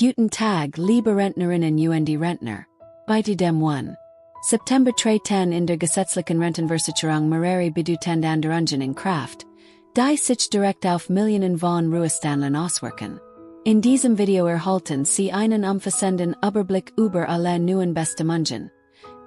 Guten Tag, liebe Rentnerinnen und Rentner. Bei dem 1. September treten in der gesetzlichen Rentenversicherung mehrere bedeutende Änderungen in Kraft, die sich direkt auf Millionen von Ruheständlern auswirken. In diesem Video erhalten Sie einen umfassenden Überblick über alle neuen Bestimmungen,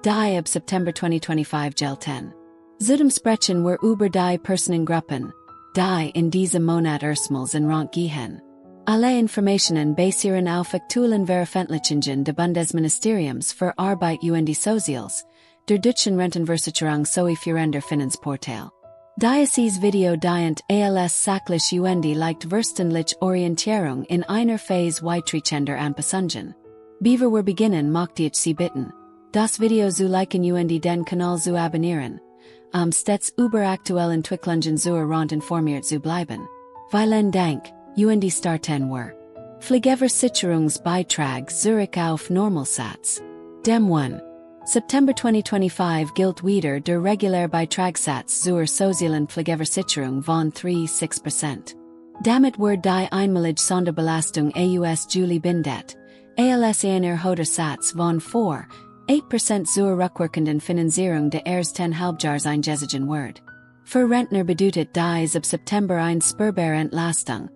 die ab September 2025 gelten. Zudem sprechen wir über die Personengruppen, die in diesem Monat erstmals in Rente gehen. Alle Informationen basieren auf aktuellen Veröffentlichungen des Bundesministeriums für Arbeit und Soziales, der deutschen Rentenversicherung sowie führender Finanzportal. Dieses Video dient als sachlich und leicht verständliche Orientierung in einer Phase weitreichender Anpassungen. Bevor wir beginnen möchte ich Sie bitten, das Video zu liken und den Kanal zu abonnieren, stets über aktuelle Entwicklungen zur Rente informiert zu bleiben. Vielen Dank. Und starten wir. Pflegeversicherungsbeitrag Zurück auf Normalsatz. Dem 1. September 2025 gilt wieder der reguläre Beitragssatz zur sozialen Pflegeversicherung von 3,6%. Damit wird die einmalige Sonderbelastung aus Juli bindet, als ein erhöhter Satz von 4,8% zur rückwirkenden Finanzierung der ersten Halbjahres eingesetzt wird. Für Rentner bedeutet dies ab September eine spürbare Entlastung,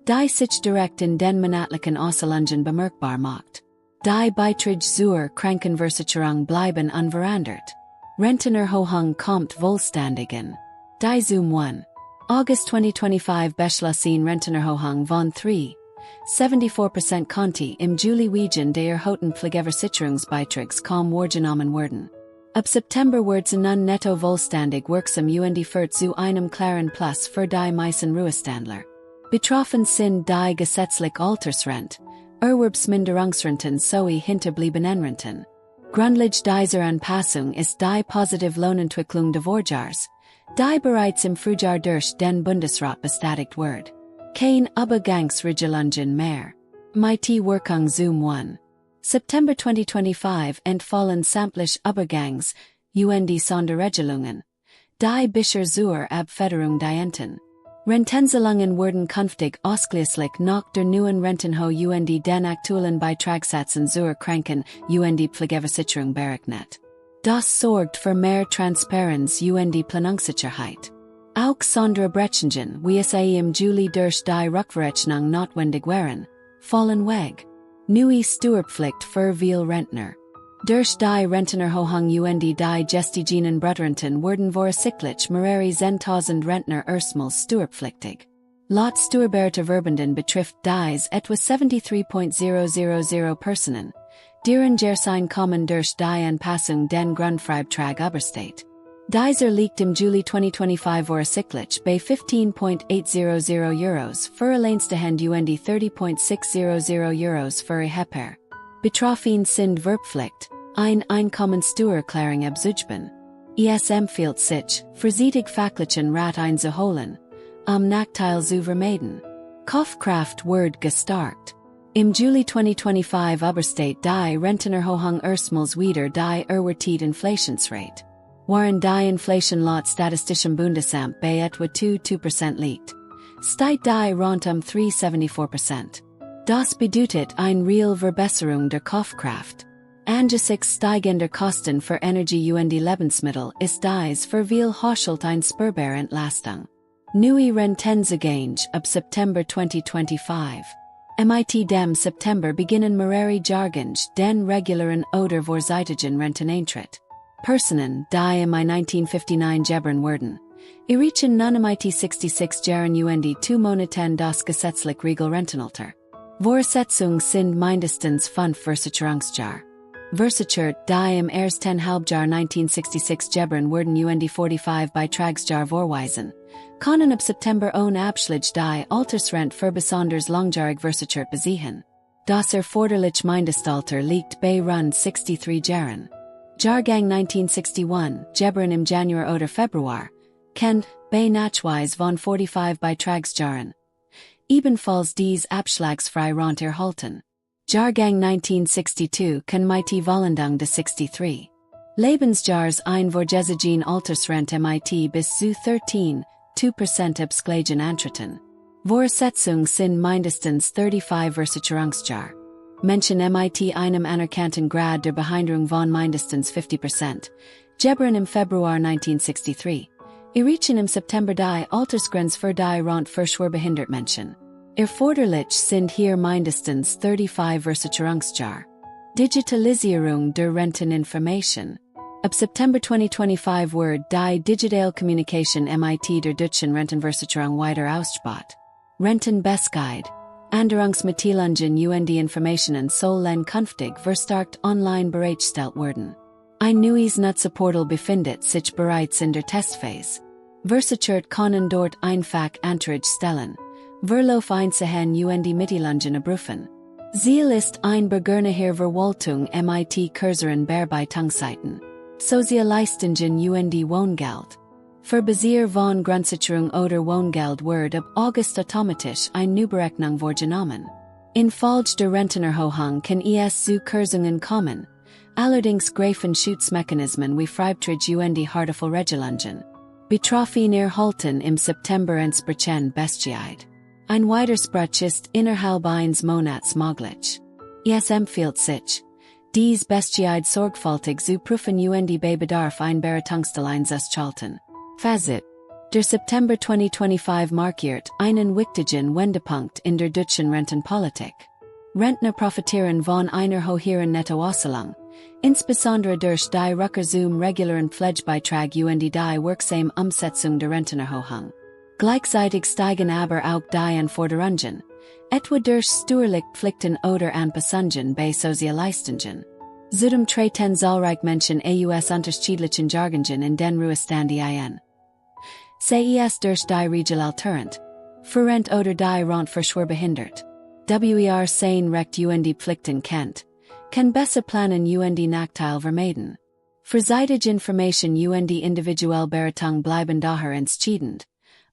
die sich direkt in den monatlichen Auszahlungen bemerkbar macht. Die Beiträge zur Krankenversicherung bleiben unverändert. Rentenerhöhung kommt vollständigen. Die zum 1. August 2025 beschlossen Rentenerhöhung von 3,74% Konti im Juli wegen der erhöhten Pflegeversicherungsbeitrags kaum wahrgenommen werden. Ab September wird sie nun netto vollständig wirksam und führt zu einem klaren Plus für die meisten Ruheständler. Betroffen sind die gesetzliche Altersrente, Erwerbsminderungsrenten sowie Hinterbliebenenrenten. Grundlage dieser Anpassung ist die positive Lohnentwicklung des Vorjahres, die bereits im Frühjahr durch den Bundesrat bestätigt wird. Keine Übergangsregelungen mehr. Mit Wirkung zum 1. September 2025 entfallen sämtliche Übergangs- und Sonderregelungen, die bisher zur Abfederung dienten. Rentenzahlungen werden künftig ausschließlich nach der neuen Rentenhöhe und den aktuellen Beitragssätzen zur Kranken- und Pflegeversicherung berechnet. Das sorgt für mehr Transparenz und Planungssicherheit. Auch Sonderabrechnungen, wie es im Juli durch die Rückverrechnung notwendig waren, fallen weg. Neue Steuerpflicht für viele Rentner. Durch die Rentenerhöhung und die gestiegenen Bruttorenten werden voraussichtlich mehrere 10.000 Rentner erstmals steuerpflichtig. Laut Steuerberater Verbanden betrifft dies etwa 73,000 Personen, deren Jahreseinkommen durch die Anpassung den Grundfreibetrag übersteigt. Dieser liegt im Juli 2025 voraussichtlich bei 15,800 Euros für alleinstehende und 30,600 Euros für Ehepaar. Betroffen sind Verpflicht, ein Einkommenssteuererklärung abzugeben. Es empfiehlt sich, vorsichtig fachlichen Rat einzuholen, Nachteil zu vermeiden. Kaufkraft wird gestärkt. Im Juli 2025 übersteigt die Rentenerhöhung erstmals wieder die erwartete Inflationsrate. Während die Inflation laut Statistischem Bundesamt bei etwa 2% liegt, steigt die Rente 3,74%. Das bedeutet eine reelle Verbesserung der Kaufkraft. Angesichts steigender Kosten für Energie und Lebensmittel ist dies für viele Haushalte eine spürbare Entlastung. Neue Rentenzugänge ab September 2025. Mit dem September beginnen mehrere Jahrgänge den regulären oder vorzeitigen Renteneintritt. Personen, die im 1959 geboren wurden, erreichen nun mit 66 Jahren und 2 Monaten das gesetzliche Regelrentenalter. Voraussetzungen sind mindestens 5 Versicherungsjahre. Versichert, die im ersten Halbjahr 1966 geboren wurden und 45 Beitragsjahre vorweisen, können ab September ohne Abschlag die Altersrente für besonders langjährig versichert beziehen. Das erforderliche Mindestalter liegt bei rund 63 Jahren. Jahrgang 1961, geboren im Januar oder Februar, kennt, bei Nachweis von 45 Beitragsjahren, ebenfalls dies abschlagsfrei Rente erhalten. Jahrgang 1962 kann mit Vollendung de 63. Lebensjahres ein vorgesehen Altersrente mit bis zu 13,2% Abschlägen antreten. Voraussetzungen sind mindestens 35 Versicherungsjahre. Menschen mit einem anerkannten Grad der Behinderung von mindestens 50%, geboren im Februar 1963. Erreichen im September die Altersgrenze für die Rente für schwerbehinderte Menschen. Erforderlich sind hier mindestens 35 Versicherungsjahre. Digitalisierung der Renteninformation. Ab September 2025 wird die Digital Communication mit der deutschen Rentenversicherung weiter ausgebaut. Rentenbestguide. Änderungsmitteilungen und Informationen sollen künftig verstärkt online bereitgestellt werden. Ein neues Nutzerportal befindet sich bereits in der Testphase. Versichert können dort einfach Anträge stellen. Verlauf einzelnen und Mitteilungen abrufen. Ziel ist ein begehrlicher Verwaltung mit kürzeren Bearbeitungszeiten. Sozialleistungen und Wohngeld. Für Bezieher von Grundsicherung oder Wohngeld wird ab August automatisch eine Neuberechnung vorgenommen. Infolge der Rentenerhöhung kann es zu Kürzungen kommen. Allerdings greifen Schutzmechanismen wie Freibeträge und Härtefallregelungen. Betroffen erhalten im September entsprechend Bestgeheit. Ein Widerspruch ist innerhalb eines Monats möglich. Es empfiehlt sich, dies Bestgeheit sorgfältig zu prüfen und bei Bedarf ein Beratungsstelle einzuschalten. Fazit. Der September 2025 markiert einen wichtigen Wendepunkt in der deutschen Rentenpolitik. Rentner profitieren von einer höheren Nettoauszahlung, insbesondere durch die Rückkehr zum regulären Pflegebetrag und die wirksame Umsetzung der Rentenerhöhung. Gleichzeitig steigen aber auch die Anforderungen, etwa durch steuerliche Pflichten oder Anpassungen bei Sozialleistungen. Zudem treten zahlreiche Menschen aus unterschiedlichen Jargongen in den Ruhestand ein. Ces durch die Regel alterant, Verrent oder die Rente für schwerbehindert. Wer sein Recht und Pflichten kennt, kann besser planen und Nachteile vermeiden. Verseitige Information und individuelle Beratung bleiben daher entscheidend,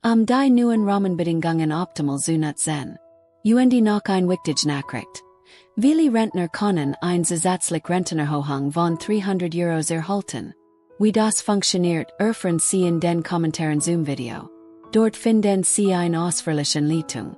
die neuen Rahmenbedingungen optimal zu nutzen. Und noch ein wichtig Nachricht. Viele Rentner können eine zusätzliche Rentenerhöhung von 300 € erhalten. Wie das funktioniert, erfahren Sie in den Kommentaren zum Video. Dort finden Sie eine ausführliche Leitung.